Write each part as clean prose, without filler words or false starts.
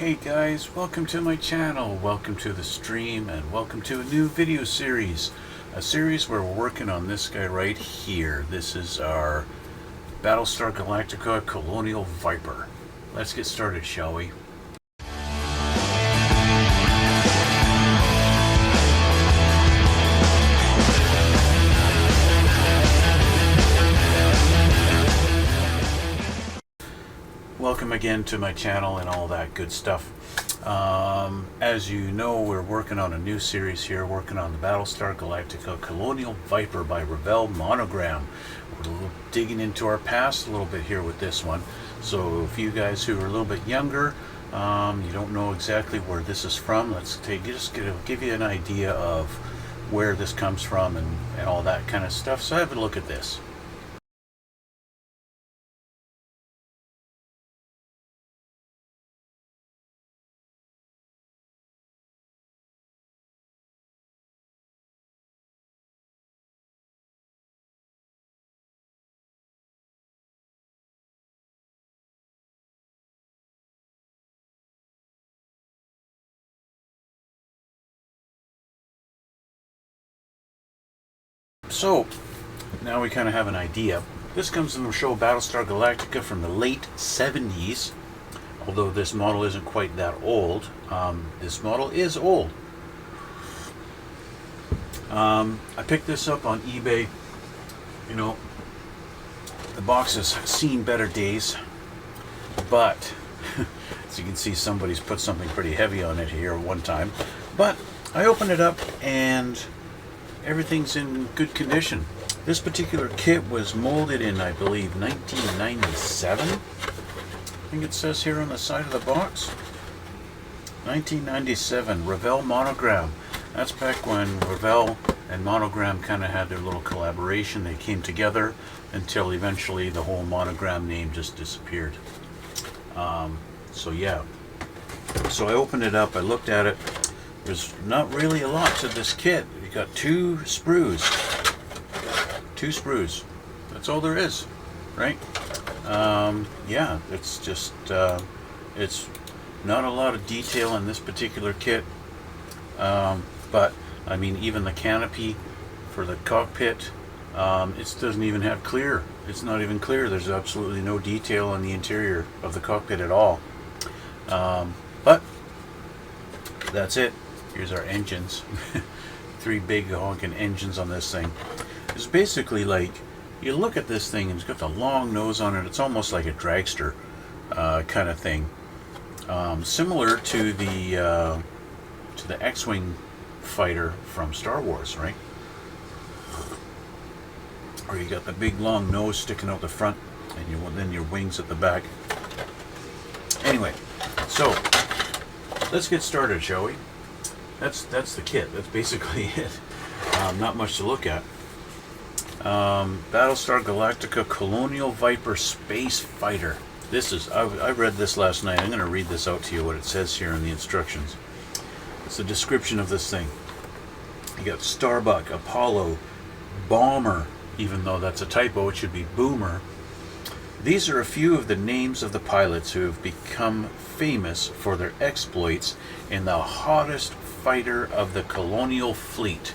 Hey guys, welcome to my channel, welcome to the stream, and welcome to a new video series. A series where we're working on this guy right here. This is our Battlestar Galactica Colonial Viper. Let's get started, shall we? Welcome again to my channel and all that good stuff. As you know, we're working on a new series here, working on the Battlestar Galactica Colonial Viper by Revell monogram. We're digging into our past a little bit here with this one. So if you guys who are a little bit younger, you don't know exactly where this is from, give you an idea of where this comes from and all that kind of stuff. So have a look at this. So, now we kind of have an idea. This comes from the show Battlestar Galactica from the late 70s. Although this model isn't quite that old. This model is old. I picked this up on eBay. You know, the box has seen better days. But, as you can see, somebody's put something pretty heavy on it here one time. But, I opened it up and everything's in good condition. This particular kit was molded in, I believe, 1997. I think it says here on the side of the box. 1997, Revell monogram. That's back when Revell and Monogram kind of had their little collaboration. They came together until eventually the whole Monogram name just disappeared. So yeah. So I opened it up, I looked at it. There's not really a lot to this kit. You got two sprues. That's all there is, right? Yeah, it's just it's not a lot of detail in this particular kit. But I mean, even the canopy for the cockpit, it doesn't even have clear. It's not even clear. There's absolutely no detail on the interior of the cockpit at all. But that's it. Here's our engines. 3 big honking engines on this thing. It's basically like, you look at this thing and it's got the long nose on it. It's almost like a dragster kind of thing. Similar to the X-Wing fighter from Star Wars, right? Or you got the big long nose sticking out the front and then your wings at the back. Anyway, so let's get started, shall we? That's the kit. That's basically it. Not much to look at. Battlestar Galactica Colonial Viper Space Fighter. This is, I read this last night. I'm going to read this out to you, what it says here in the instructions. It's a description of this thing. You got Starbuck, Apollo, Bomber, even though that's a typo, it should be Boomer. These are a few of the names of the pilots who have become famous for their exploits in the hottest fighter of the colonial fleet,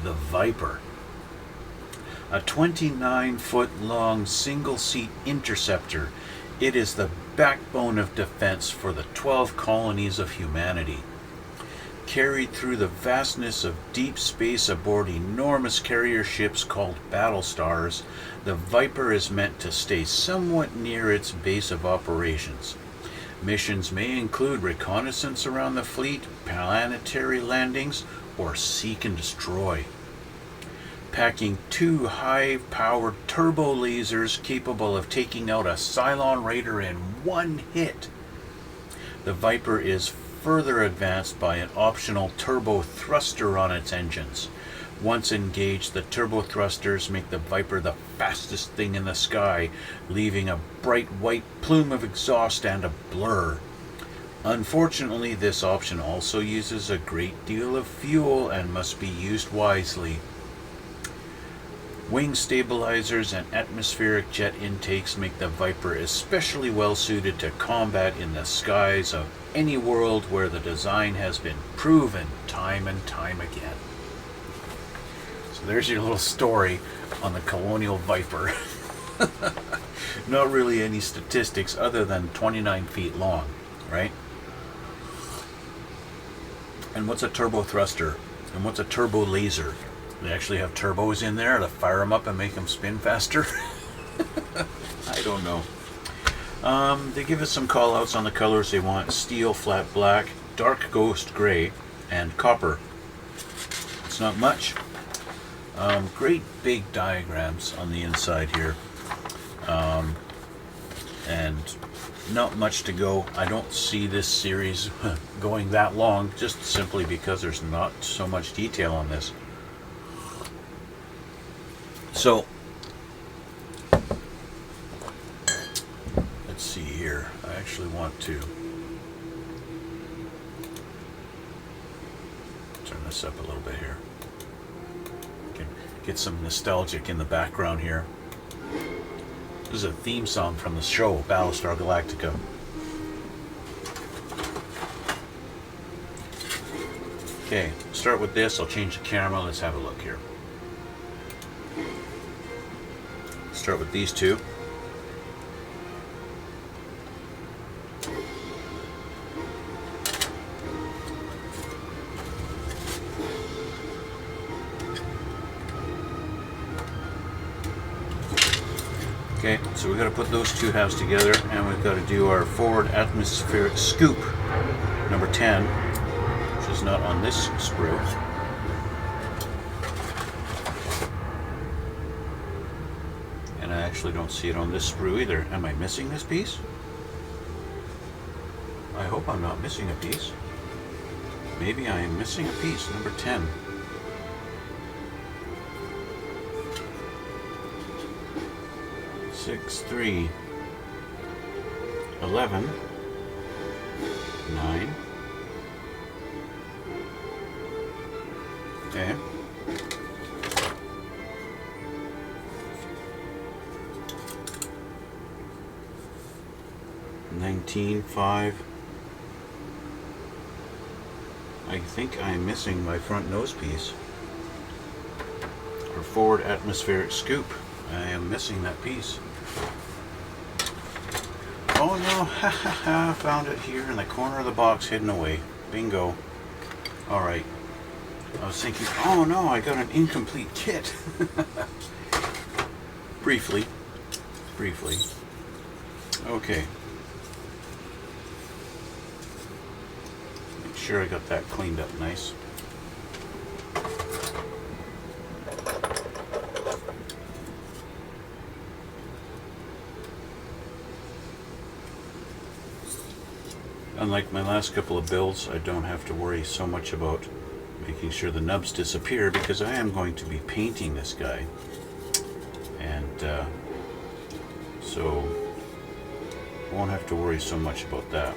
the Viper. A 29-foot-long single-seat interceptor, it is the backbone of defense for the 12 colonies of humanity. Carried through the vastness of deep space aboard enormous carrier ships called battlestars, the Viper is meant to stay somewhat near its base of operations. Missions may include reconnaissance around the fleet, planetary landings, or seek and destroy. Packing 2 high-powered turbo lasers capable of taking out a Cylon Raider in one hit. The Viper is further advanced by an optional turbo thruster on its engines. Once engaged, the turbo thrusters make the Viper the fastest thing in the sky, leaving a bright white plume of exhaust and a blur. Unfortunately, this option also uses a great deal of fuel and must be used wisely. Wing stabilizers and atmospheric jet intakes make the Viper especially well suited to combat in the skies of any world where the design has been proven time and time again. So there's your little story on the Colonial Viper. Not really any statistics other than 29 feet long, right? And what's a turbo thruster? And what's a turbo laser? They actually have turbos in there to fire them up and make them spin faster? I don't know. They give us some call outs on the colors they want: steel, flat black, dark ghost gray, and copper. It's not much. Great big diagrams on the inside here. And not much to go. I don't see this series going that long, just simply because there's not so much detail on this. So, let's see here. I actually want to turn this up a little bit here. Get some nostalgic in the background here. This is a theme song from the show Battlestar Galactica. Okay, start with this. I'll change the camera. Let's have a look here. Start with these two. Okay, so we've got to put those two halves together, and we've got to do our forward atmospheric scoop, number 10, which is not on this sprue. And I actually don't see it on this sprue either. Am I missing this piece? I hope I'm not missing a piece. Maybe I am missing a piece, number 10. Six, 3, 11, 9. Okay. $19, 5. I think I'm missing my front nose piece. Or forward atmospheric scoop. I am missing that piece. Oh no, ha ha ha, found it here in the corner of the box, hidden away. Bingo. Alright. I was thinking, oh no, I got an incomplete kit. Briefly. Okay. Make sure I got that cleaned up nice. Unlike my last couple of builds, I don't have to worry so much about making sure the nubs disappear, because I am going to be painting this guy. And so I won't have to worry so much about that.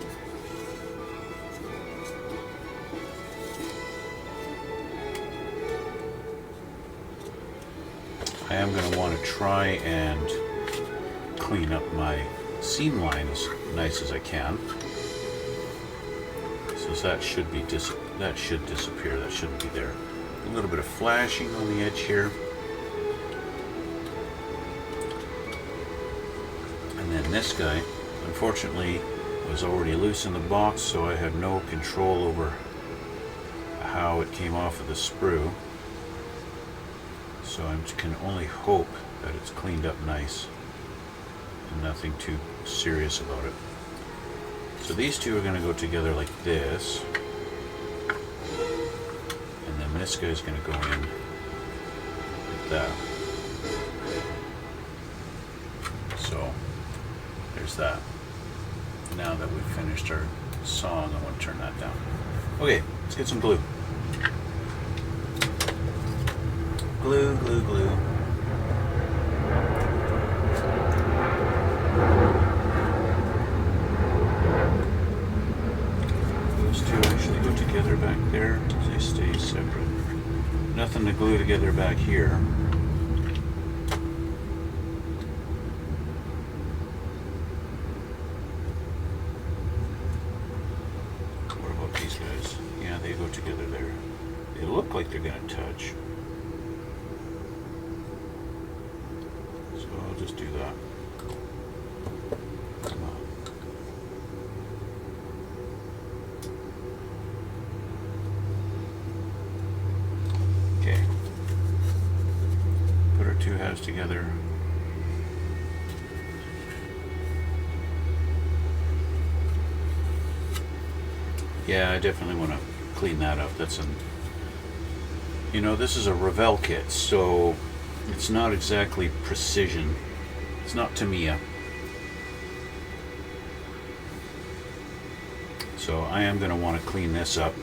I am going to want to try and clean up my seam line as nice as I can. So that should be that should disappear. That shouldn't be there. A little bit of flashing on the edge here. And then this guy, unfortunately, was already loose in the box, so I had no control over how it came off of the sprue. So I can only hope that it's cleaned up nice and nothing too serious about it. So these two are going to go together like this, and then this guy's going to go in like that. So there's that. Now that we've finished our song, I want to turn that down. Okay, let's get some glue. Glue, glue, glue. Together back there, they stay separate. Nothing to glue together back here. guys. Yeah, they go together there. They look like they're going to touch. So I'll just do that. Come on. Okay. Put our two halves together. Yeah, I definitely want to clean that up. That's an, you know, this is a Revell kit, so it's not exactly precision. It's not Tamiya. So I am going to want to clean this up,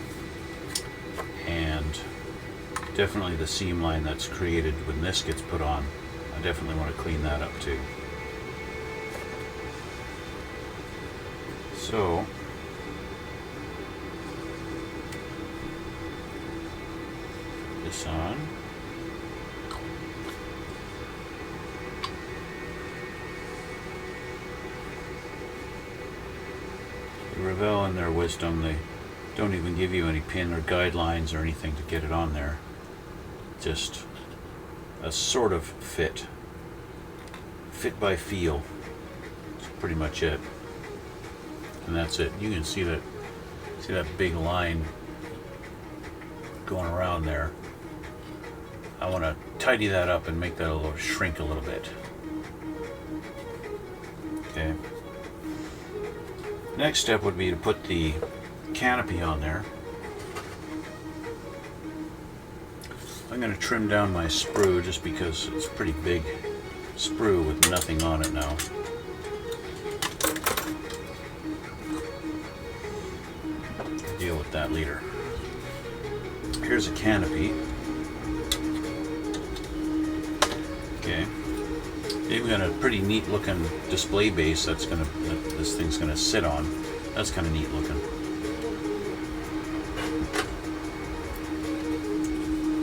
and definitely the seam line that's created when this gets put on, I definitely want to clean that up too. So this on. Revell, in their wisdom, they don't even give you any pin or guidelines or anything to get it on there. Just a sort of fit by feel. That's pretty much it, and that's it. You can see that big line going around there. I want to tidy that up and make that shrink a little bit. Okay. Next step would be to put the canopy on there. I'm going to trim down my sprue just because it's a pretty big sprue with nothing on it now. Deal with that later. Here's a canopy. Okay. They've got a pretty neat looking display base that this thing's gonna sit on. That's kind of neat looking.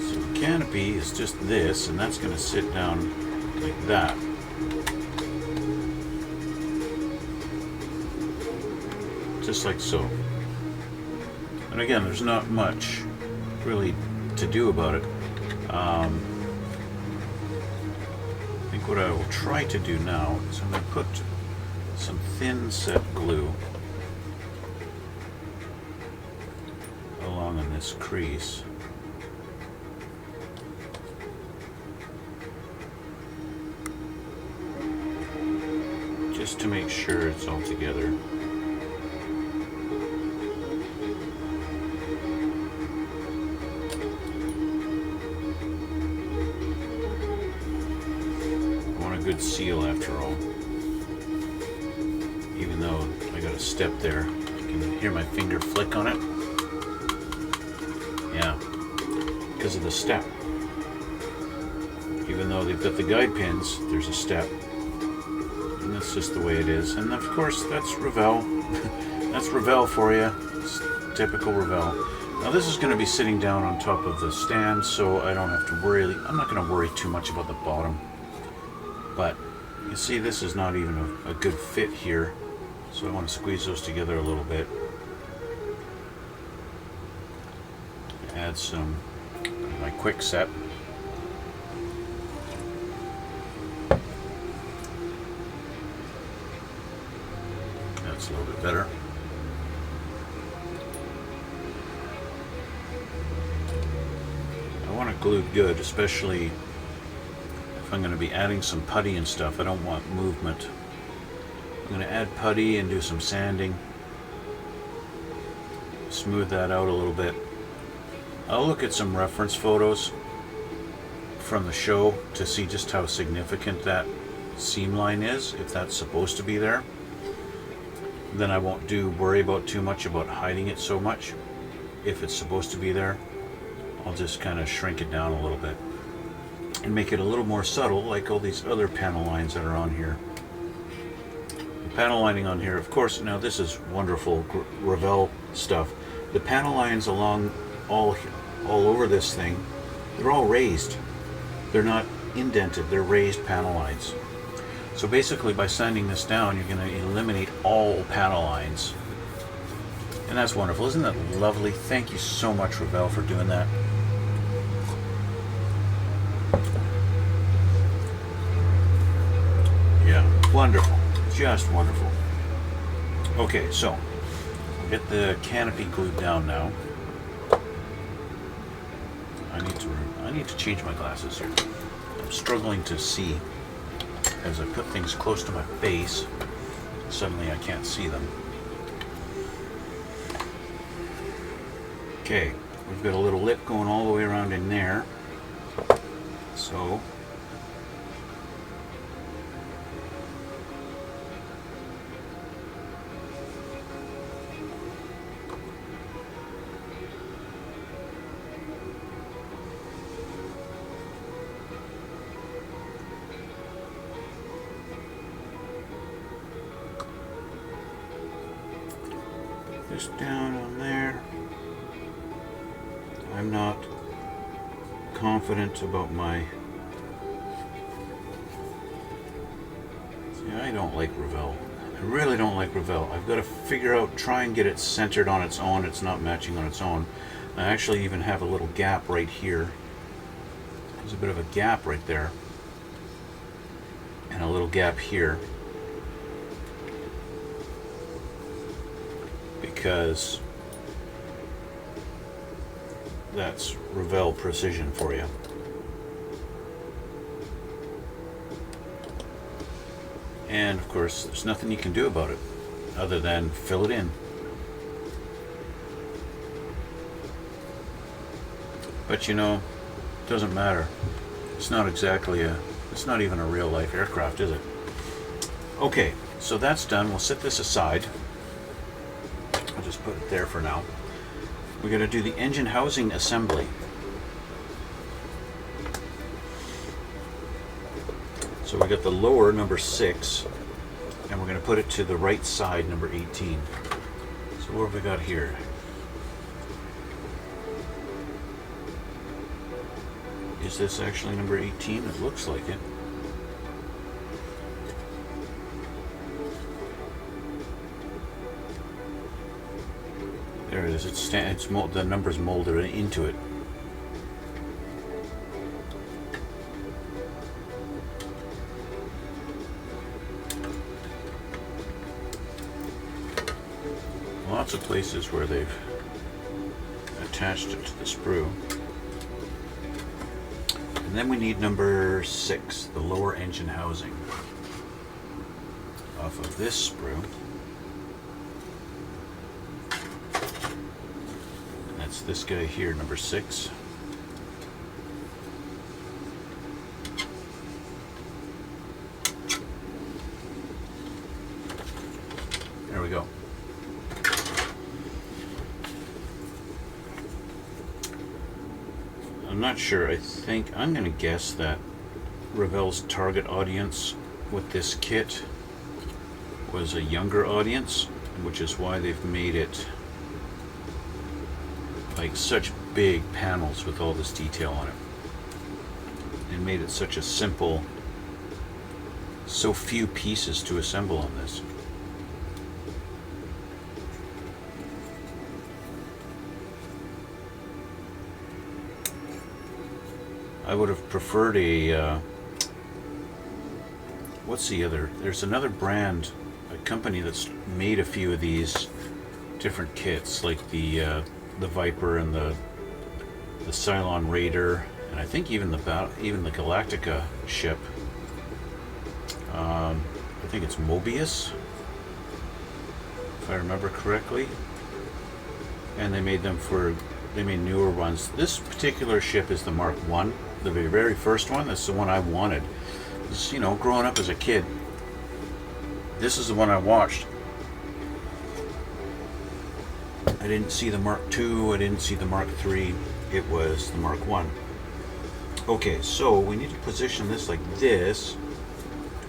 So the canopy is just this, and that's gonna sit down like that. Just like so. And again, there's not much really to do about it. I think what I will try to do now is I'm going to put some thin set glue along in this crease. Just to make sure it's all together. Good seal after all. Even though I got a step there, you can hear my finger flick on it. Yeah, because of the step. Even though they've got the guide pins, there's a step. And that's just the way it is. And of course, that's Revell. That's Revell for you. It's typical Revell. Now this is going to be sitting down on top of the stand, so I don't have to worry. I'm not going to worry too much about the bottom. But you see, this is not even a good fit here, so I want to squeeze those together a little bit. Add some of my quick set. That's a little bit better. I want it glued good, especially if I'm going to be adding some putty and stuff. I don't want movement. I'm going to add putty and do some sanding. Smooth that out a little bit. I'll look at some reference photos from the show to see just how significant that seam line is, if that's supposed to be there. Then I won't worry about too much about hiding it so much. If it's supposed to be there, I'll just kind of shrink it down a little bit and make it a little more subtle, like all these other panel lines that are on here. The panel lining on here, of course, now this is wonderful Revell stuff. The panel lines along all over this thing, they're all raised. They're not indented, they're raised panel lines. So basically by sanding this down, you're going to eliminate all panel lines. And that's wonderful. Isn't that lovely? Thank you so much, Revell, for doing that. Yeah, wonderful. Just wonderful. Okay, so we'll get the canopy glued down now. I need to change my glasses here. I'm struggling to see as I put things close to my face. Suddenly I can't see them. Okay, we've got a little lip going all the way around in there. So just down on there. I'm not confident about my... See, I don't like Revell. I really don't like Revell. I've got to figure out, try and get it centered on its own. It's not matching on its own. I actually even have a little gap right here. There's a bit of a gap right there. And a little gap here. Because that's Revell precision for you. And of course, there's nothing you can do about it other than fill it in. But you know, it doesn't matter. It's not exactly it's not even a real life aircraft, is it? Okay, so that's done. We'll set this aside. I'll just put it there for now. We're going to do the engine housing assembly. So we got the lower, number 6, and we're going to put it to the right side, number 18. So what have we got here? Is this actually number 18? It looks like it. There it is. The numbers molded into it. Lots of places where they've attached it to the sprue. And then we need number 6, the lower engine housing, off of this sprue. That's this guy here, number 6. There we go. I'm not sure. I think I'm going to guess that Revell's target audience with this kit was a younger audience, which is why they've made it like such big panels with all this detail on it, and made it such a simple, so few pieces to assemble on this. I would have preferred a what's the other? There's another brand, a company that's made a few of these different kits, like the Viper and the Cylon Raider, and I think even the Galactica ship. I think it's Mobius, if I remember correctly. And they made newer ones. This particular ship is the Mark 1. The very first one. That's the one I wanted. Just, you know, growing up as a kid, this is the one I watched. I didn't see the Mark II, I didn't see the Mark III, it was the Mark I. Okay, so we need to position this like this,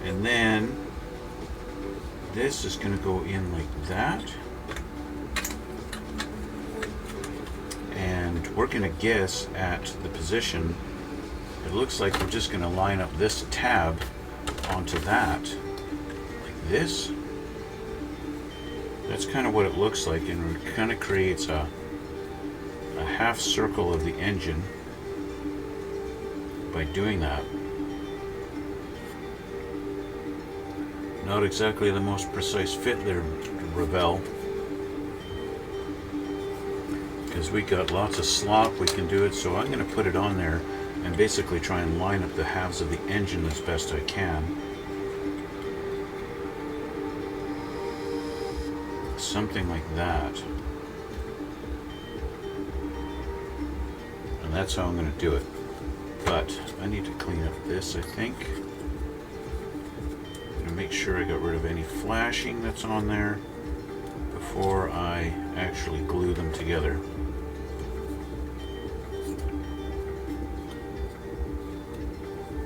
and then this is going to go in like that. And we're going to guess at the position. It looks like we're just going to line up this tab onto that, like this. That's kind of what it looks like, and it kind of creates a half circle of the engine by doing that. Not exactly the most precise fit there, Revell, because we got lots of slop. We can do it, so I'm going to put it on there and basically try and line up the halves of the engine as best I can. Something like that. And that's how I'm going to do it. But I need to clean up this, I think. I'm going to make sure I got rid of any flashing that's on there before I actually glue them together.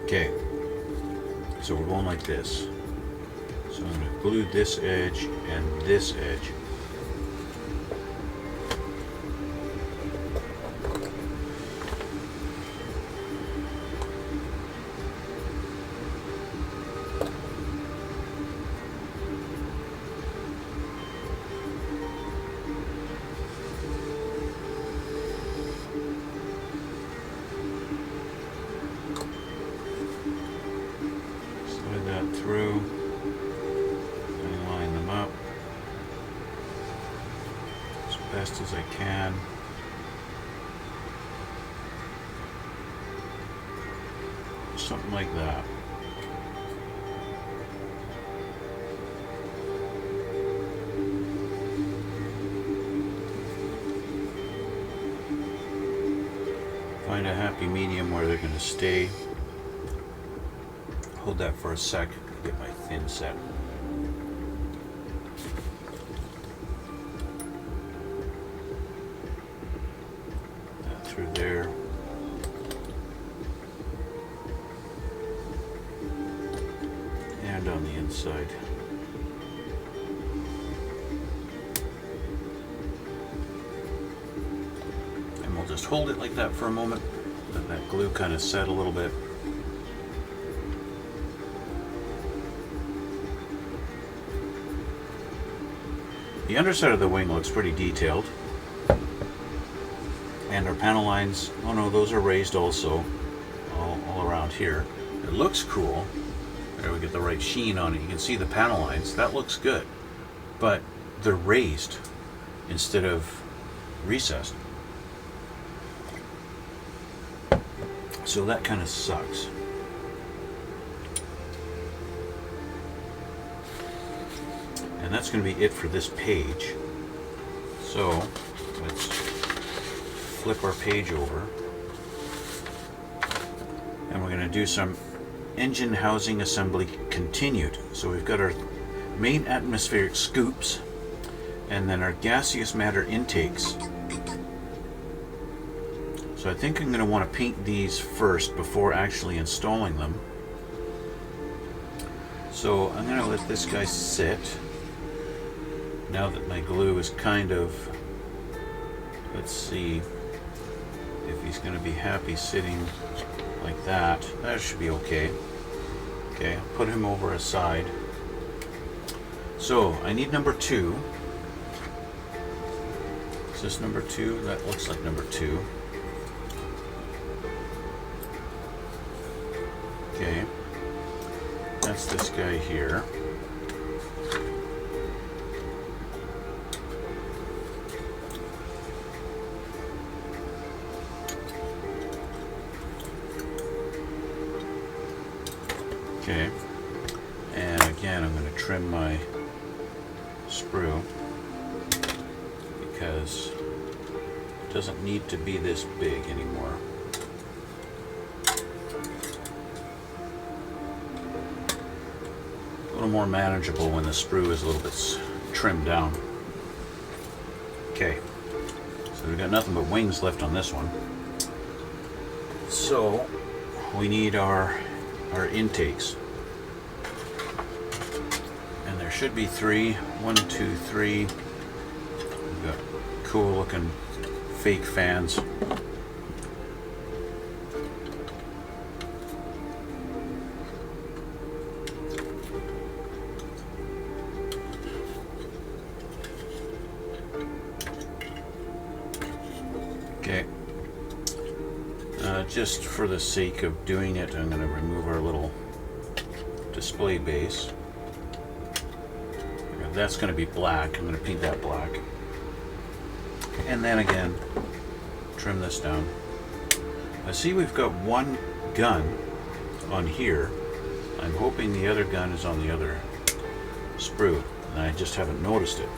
Okay, so we're going like this. So I'm going to glue this edge and this edge. Slide that through. Line them up as best as I can. Something like that. Find a happy medium where they're going to stay. Hold that for a sec. Get my thin set. That through there. And on the inside. And we'll just hold it like that for a moment. Let that glue kind of set a little bit. The underside of the wing looks pretty detailed. And our panel lines, oh no, those are raised also, all around here. It looks cool. There, we get the right sheen on it. You can see the panel lines. That looks good. But they're raised instead of recessed. So that kind of sucks. And that's going to be it for this page. So let's flip our page over. And we're going to do some engine housing assembly continued. So we've got our main atmospheric scoops and then our gaseous matter intakes. So I think I'm going to want to paint these first before actually installing them. So I'm going to let this guy sit. Now that my glue is kind of, let's see if he's going to be happy sitting like that. That should be okay. Okay, put him over aside. So I need number 2. Is this number 2? That looks like number 2. Okay, that's this guy here. Okay, and again I'm going to trim my sprue because it doesn't need to be this big anymore. A little more manageable when the sprue is a little bit trimmed down. Okay, so we've got nothing but wings left on this one. So we need our intakes, and there should be 3. 1, 2, 3. We've got cool looking fake fans. Okay. Just for the sake of doing it, I'm going to remove our little display base. That's going to be black. I'm going to paint that black. And then again, trim this down. I see we've got one gun on here. I'm hoping the other gun is on the other sprue, and I just haven't noticed it.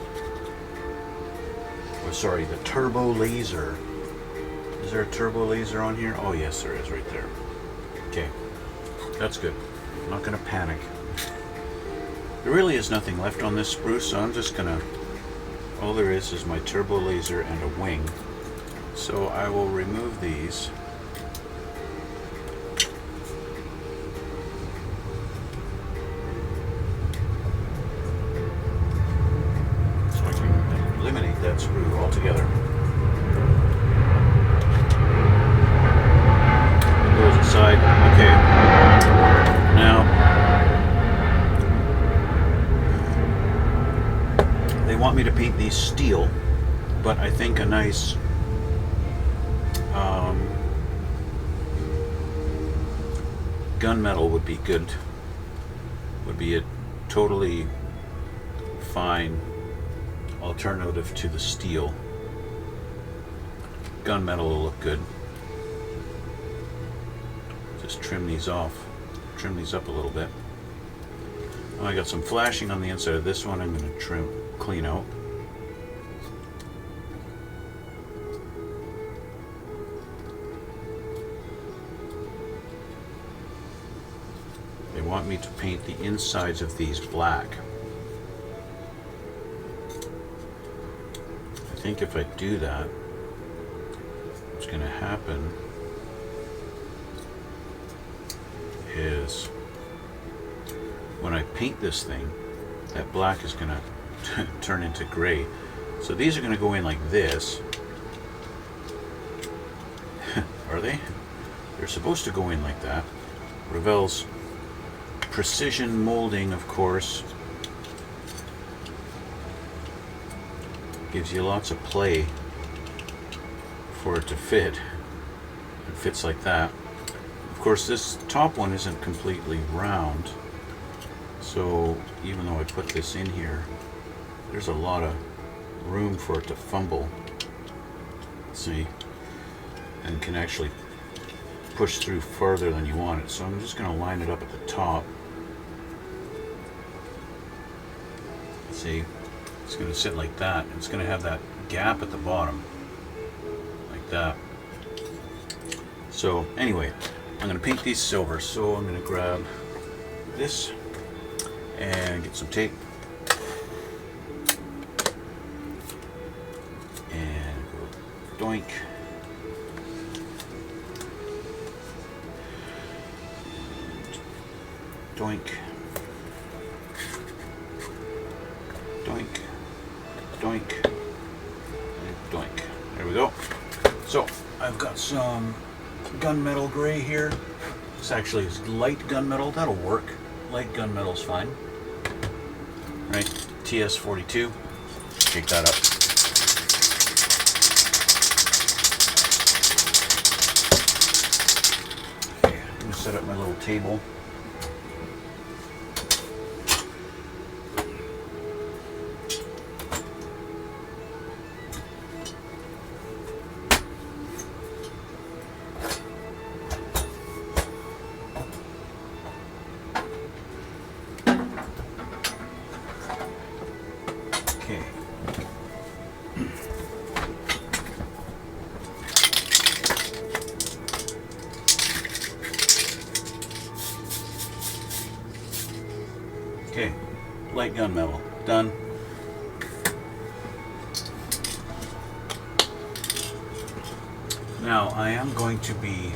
Oh, sorry, the turbo laser. Is there a turbo laser on here? Oh yes, there is, right there. Okay, that's good. I'm not going to panic. There really is nothing left on this sprue, so I'm just going to... All there is my turbo laser and a wing. So I will remove these. So I can eliminate that sprue altogether. Goes aside. Okay. Now, they want me to paint these steel, but I think a nice gunmetal would be good. Would be a totally fine alternative to the steel. Gunmetal will look good. Just trim these off. Trim these up a little bit. Oh, I got some flashing on the inside of this one. I'm going to clean out. They want me to paint the insides of these black. I think if I do that, what's going to happen is when I paint this thing, that black is going to turn into gray. So these are going to go in like this. Are they? They're supposed to go in like that. Revell's precision molding, of course, gives you lots of play for it to fit. It fits like that. Of course, this top one isn't completely round, so even though I put this in here, there's a lot of room for it to fumble. See, and can actually push through farther than you want it. So I'm just going to line it up at the top. See, it's going to sit like that. It's going to have that gap at the bottom, like that. So anyway, I'm going to paint these silver. So I'm going to grab this and get some tape and go doink. Doink. Doink. Doink. And doink. There we go. So I've got some gunmetal gray here. This actually is light gunmetal. That'll work. Light gunmetal's fine. Right? TS42. Shake that up. Okay, I'm going to set up my little table. Okay, light gunmetal, done. Now I'm going to be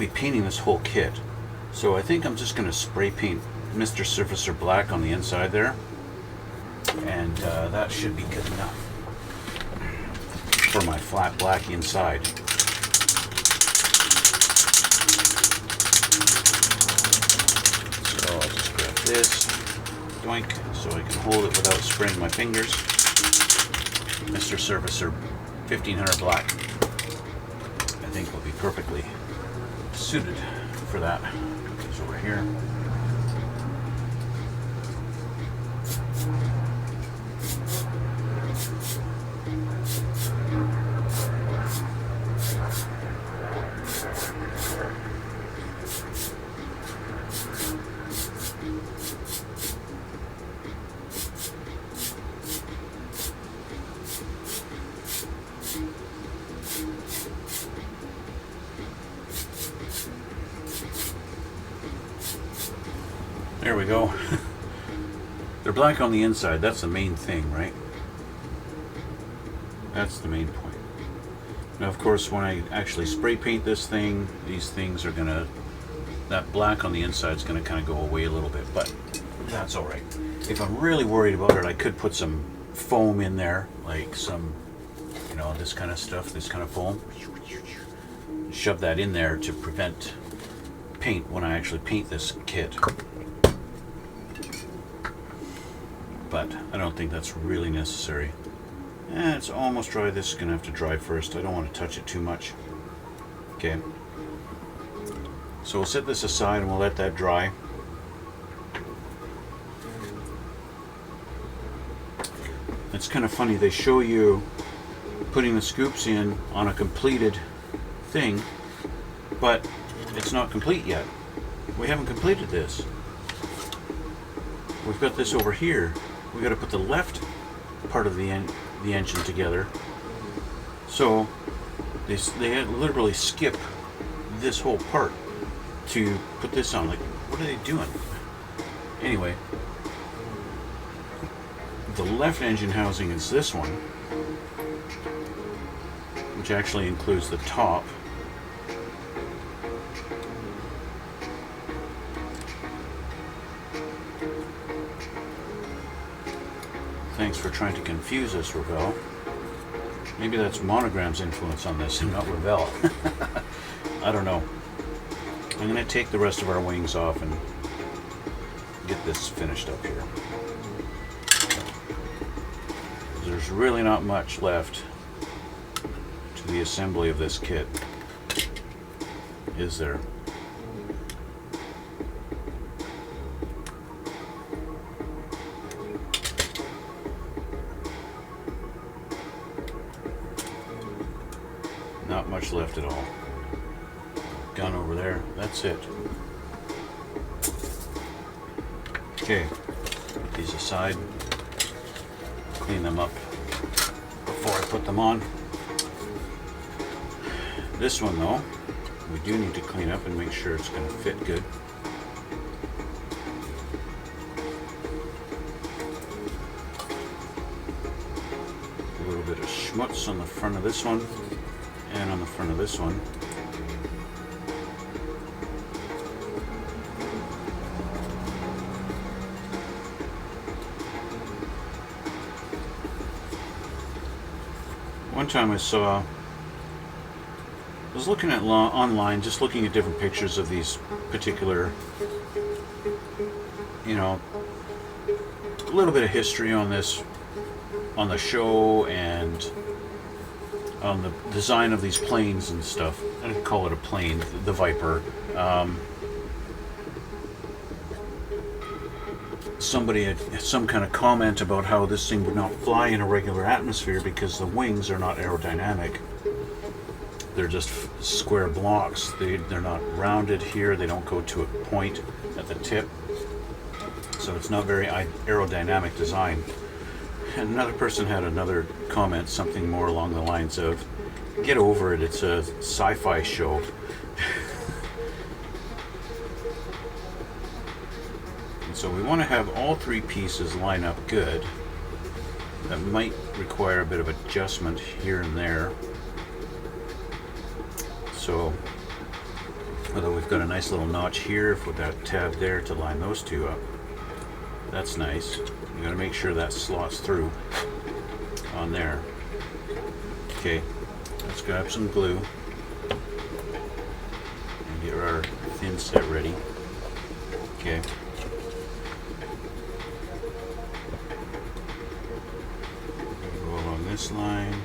painting this whole kit. So I think I'm just going to spray paint Mr. Surfacer black on the inside there. And that should be good enough for my flat black inside. So I'll just grab this, doink, so I can hold it without spraying my fingers. Mr. Surfacer 1500 black, I think will be perfectly suited for that. Put these over here. There we go. They're black on the inside. That's the main thing, right? That's the main point. Now, of course, when I actually spray paint this thing, these things are gonna, that black on the inside is gonna kind of go away a little bit, but that's all right. If I'm really worried about it, I could put some foam in there, like some, you know, this kind of stuff, this kind of foam. Shove that in there to prevent paint when I actually paint this kit. But I don't think that's really necessary. It's almost dry. This is going to have to dry first. I don't want to touch it too much. Okay. So we'll set this aside and we'll let that dry. It's kind of funny. They show you putting the scoops in on a completed thing, but it's not complete yet. We haven't completed this. We've got this over here. We got to put the left part of the engine together. So they literally skip this whole part to put this on. Like, what are they doing? Anyway, the left engine housing is this one, which actually includes the top. Thanks for trying to confuse us, Revell. Maybe that's Monogram's influence on this and not Revell. I don't know. I'm going to take the rest of our wings off and get this finished up here. There's really not much left to the assembly of this kit, is there? Not much left at all. Gun over there. That's it. Okay. Put these aside. Clean them up before I put them on. This one, though, we do need to clean up and make sure it's going to fit good. A little bit of schmutz on the front of this one. And on the front of this one. One time I was looking at online, just looking at different pictures of these particular, you know, a little bit of history on this, on the show and on the design of these planes and stuff. I don't call it a plane, the Viper. Somebody had some kind of comment about how this thing would not fly in a regular atmosphere because the wings are not aerodynamic. They're just square blocks. They're not rounded here. They don't go to a point at the tip. So it's not very aerodynamic design. And another person had another comment, something more along the lines of, get over it, it's a sci-fi show. And so we want to have all three pieces line up good. That might require a bit of adjustment here and there. So, although we've got a nice little notch here with that tab there to line those two up. That's nice. We got to make sure that slots through on there. Okay, let's grab some glue and get our thin set ready. Okay. Go along this line.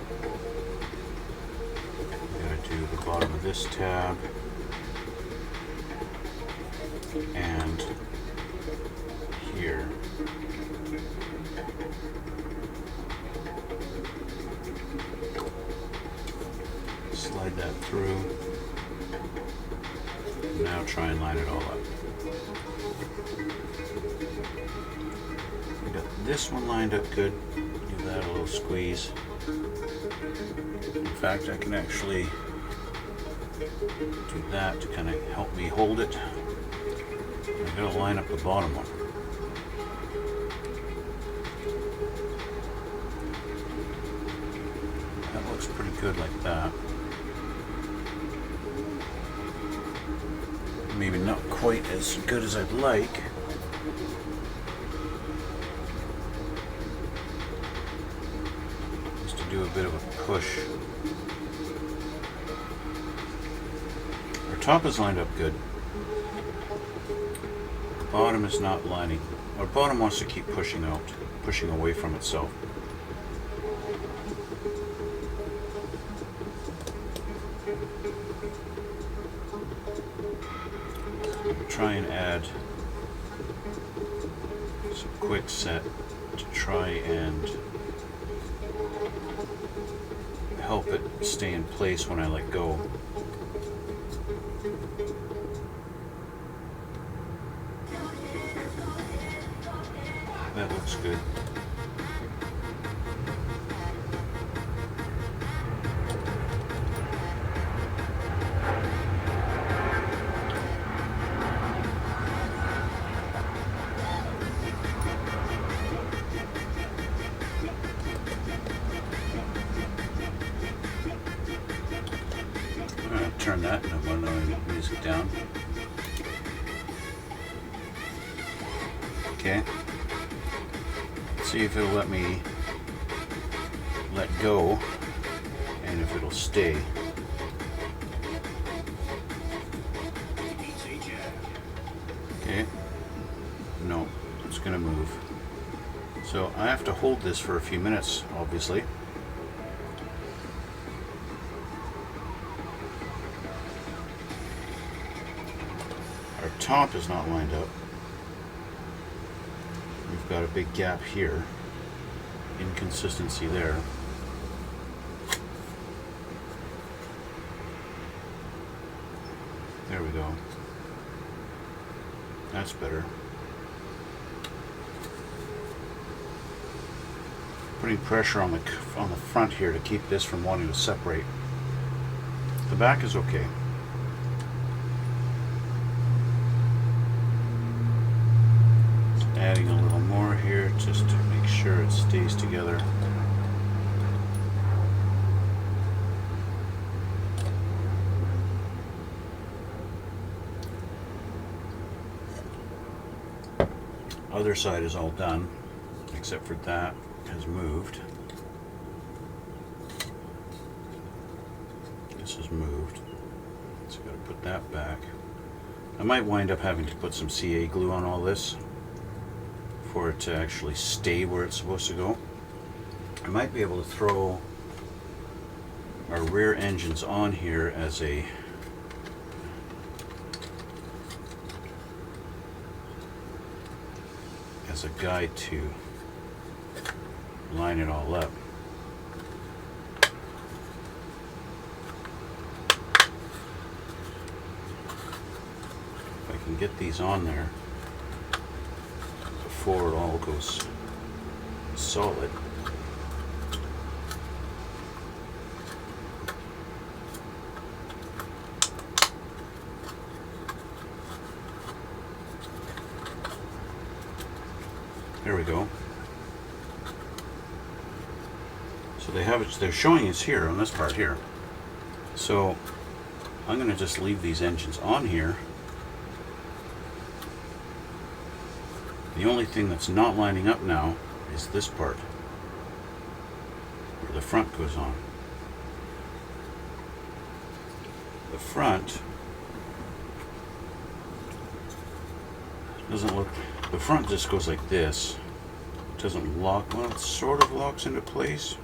to the bottom of this tab and here. Slide that through. Now try and line it all up. We got this one lined up good. Give that a little squeeze. In fact, I can actually do that to kind of help me hold it. I'm going to line up the bottom one. That looks pretty good like that. Maybe not quite as good as I'd like. Just to do a bit of a push. Our top is lined up good. The bottom is not lining. Our bottom wants to keep pushing out, pushing away from itself. Try and add some quick set to try and help it stay in place when I let go. That looks good. Turn that and I'm going to music down. Okay. Let's see if it'll let me let go and if it'll stay. Okay. No, it's going to move. So I have to hold this for a few minutes, obviously. Top is not lined up. We've got a big gap here. Inconsistency there. There we go. That's better. Putting pressure on the front here to keep this from wanting to separate. The back is okay. Adding a little more here just to make sure it stays together. Other side is all done, except for that has moved. This has moved. So I've got to put that back. I might wind up having to put some CA glue on all this for it to actually stay where it's supposed to go. I might be able to throw our rear engines on here as a guide to line it all up. If I can get these on there before it all goes solid. There we go. So they have it, they're showing us here on this part here. So I'm going to just leave these engines on here. The only thing that's not lining up now is this part, where the front goes on. The front doesn't look, the front just goes like this. It doesn't lock, well, it sort of locks into place.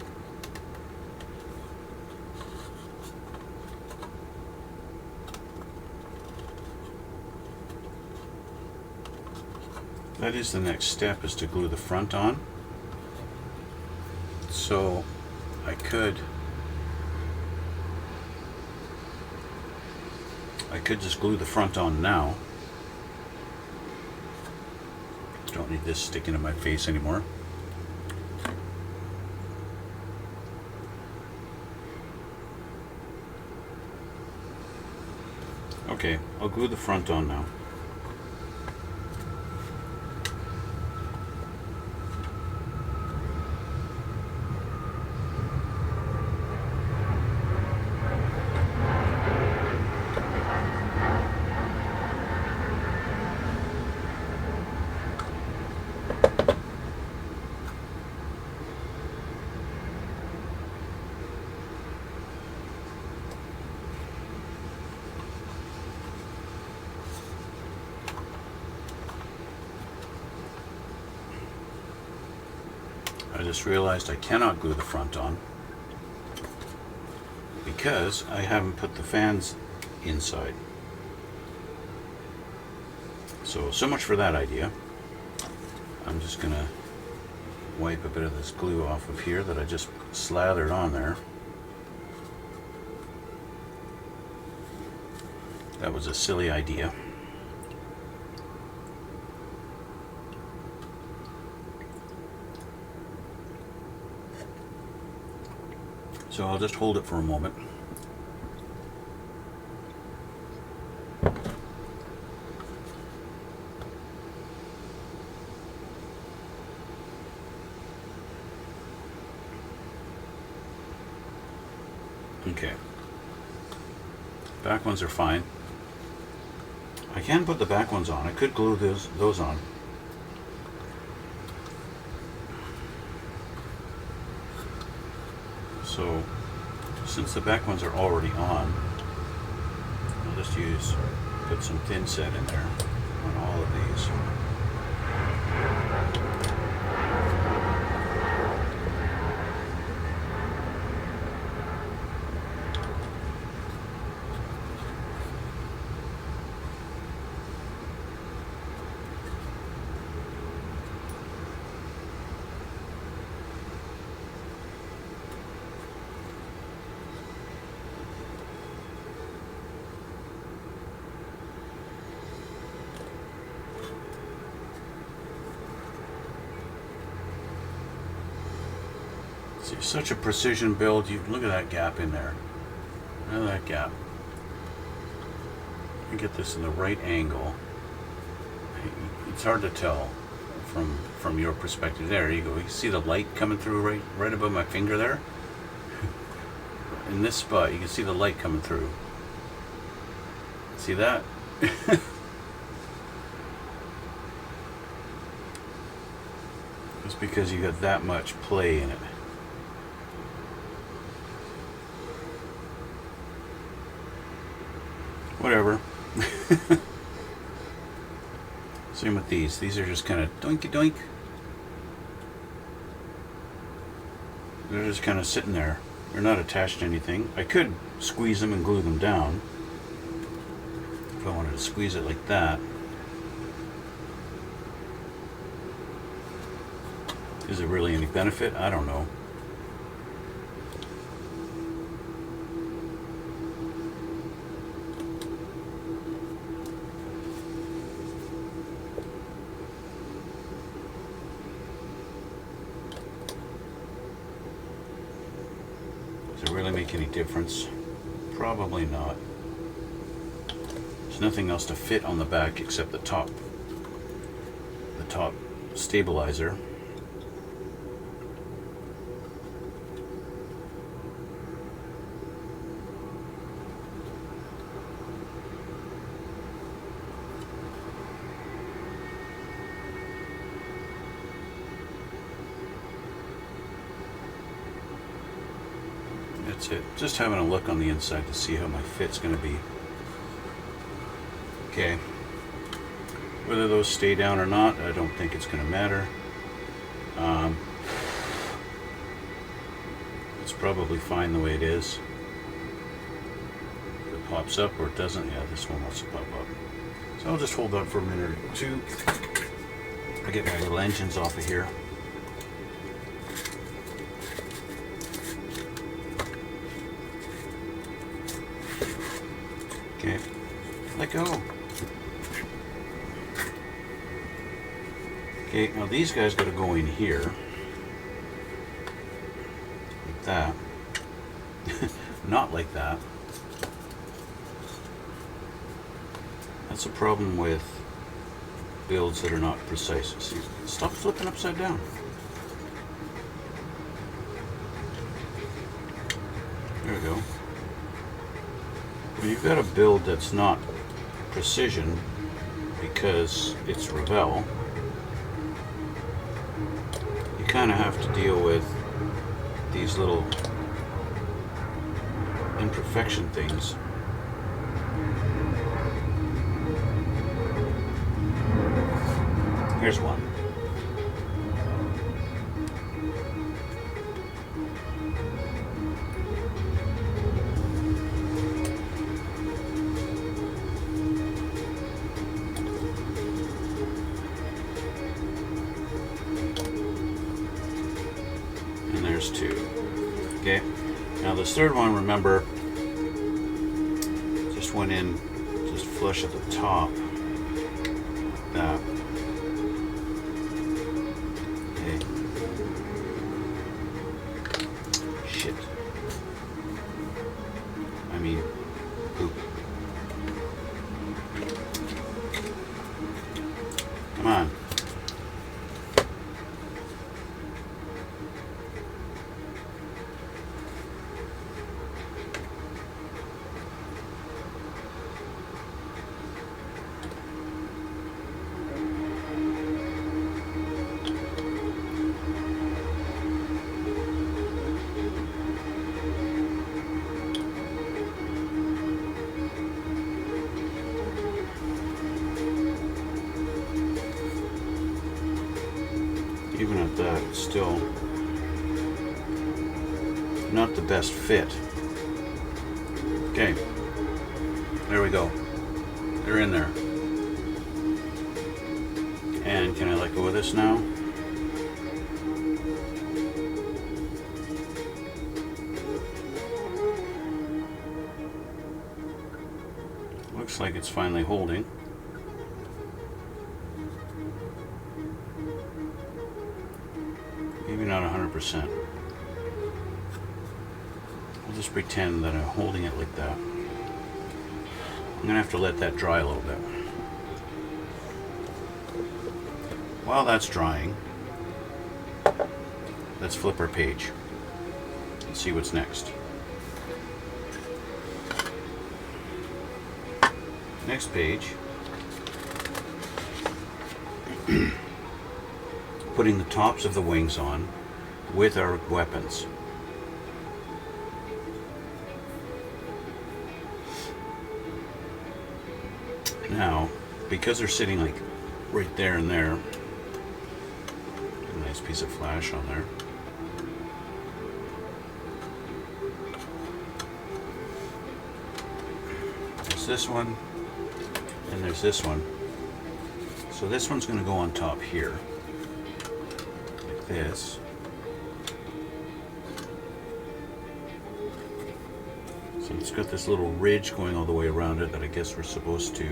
that is the next step, is to glue the front on. So I could just glue the front on now. Don't need this sticking in my face anymore. Okay, I'll glue the front on now. I just realized I cannot glue the front on because I haven't put the fans inside. So much for that idea. I'm just gonna wipe a bit of this glue off of here that I just slathered on there. That was a silly idea. So I'll just hold it for a moment. Okay. Back ones are fine. I can put the back ones on. I could glue those on. So, since the back ones are already on, I'll just put some thin set in there on all of these. See, such a precision build. You look at that gap in there. Look at that gap. You get this in the right angle. It's hard to tell from your perspective. There you go. You see the light coming through right above my finger there. In this spot, you can see the light coming through. See that? It's because you got that much play in it. Whatever. Same with these. These are just kind of doinky doink. They're just kind of sitting there. They're not attached to anything. I could squeeze them and glue them down if I wanted to squeeze it like that. Is it really any benefit? I don't know. Does it really make any difference? Probably not. There's nothing else to fit on the back except the top stabilizer. That's it. Just having a look on the inside to see how my fit's going to be. Okay. Whether those stay down or not, I don't think it's going to matter. It's probably fine the way it is. If it pops up or it doesn't, yeah, this one wants to pop up. So I'll just hold that for a minute or two. I get my little engines off of here. Okay, let go. Okay, now these guys got to go in here. Like that. Not like that. That's a problem with builds that are not precise. See, stop flipping upside down. There we go. When you've got a build that's not precision because it's Revell, you kind of have to deal with these little imperfection things. Here's one. And there's two. Okay. Now this third one, remember, just went in just flush at the top. Like that. Come on. Even at that, it's still not the best fit. Okay, there we go. They're in there. And can I let go of this now? Looks like it's finally holding. Maybe not 100%. I'll just pretend that I'm holding it like that. I'm gonna have to let that dry a little bit. While that's drying, let's flip our page and see what's next. Next page, putting the tops of the wings on with our weapons. Now, because they're sitting like right there and there, a nice piece of flash on there. There's this one, and there's this one. So this one's going to go on top here. This. So it's got this little ridge going all the way around it that I guess we're supposed to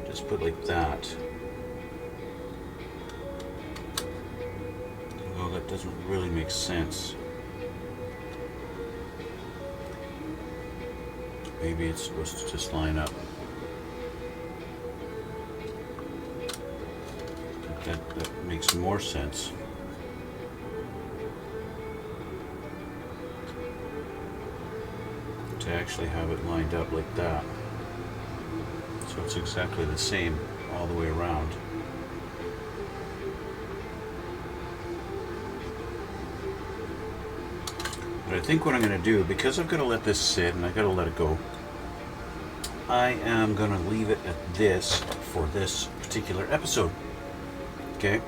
just put like that. Although that doesn't really make sense. Maybe it's supposed to just line up. That makes more sense. To actually have it lined up like that. So it's exactly the same all the way around. But I think what I'm going to do, because I've got to let this sit and I've got to let it go, I am going to leave it at this for this particular episode. Okay?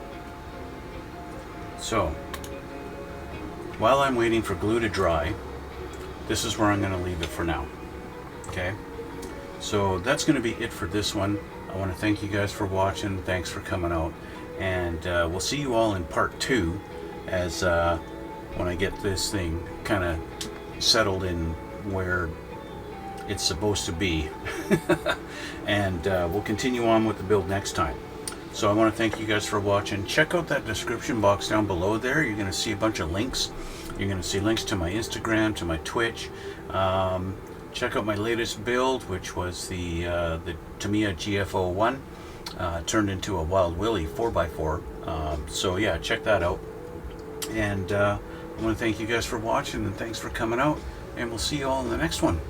So, while I'm waiting for glue to dry, this is where I'm going to leave it for now. Okay? So that's going to be it for this one. I want to thank you guys for watching. Thanks for coming out. And we'll see you all in part 2 as when I get this thing kind of settled in where it's supposed to be. And we'll continue on with the build next time. So I want to thank you guys for watching. Check out that description box down below there. You're going to see a bunch of links. You're going to see links to my Instagram, to my Twitch. Check out my latest build, which was the Tamiya GF01 turned into a Wild Willie 4x4. So yeah, check that out. And I want to thank you guys for watching, and thanks for coming out. And we'll see you all in the next one.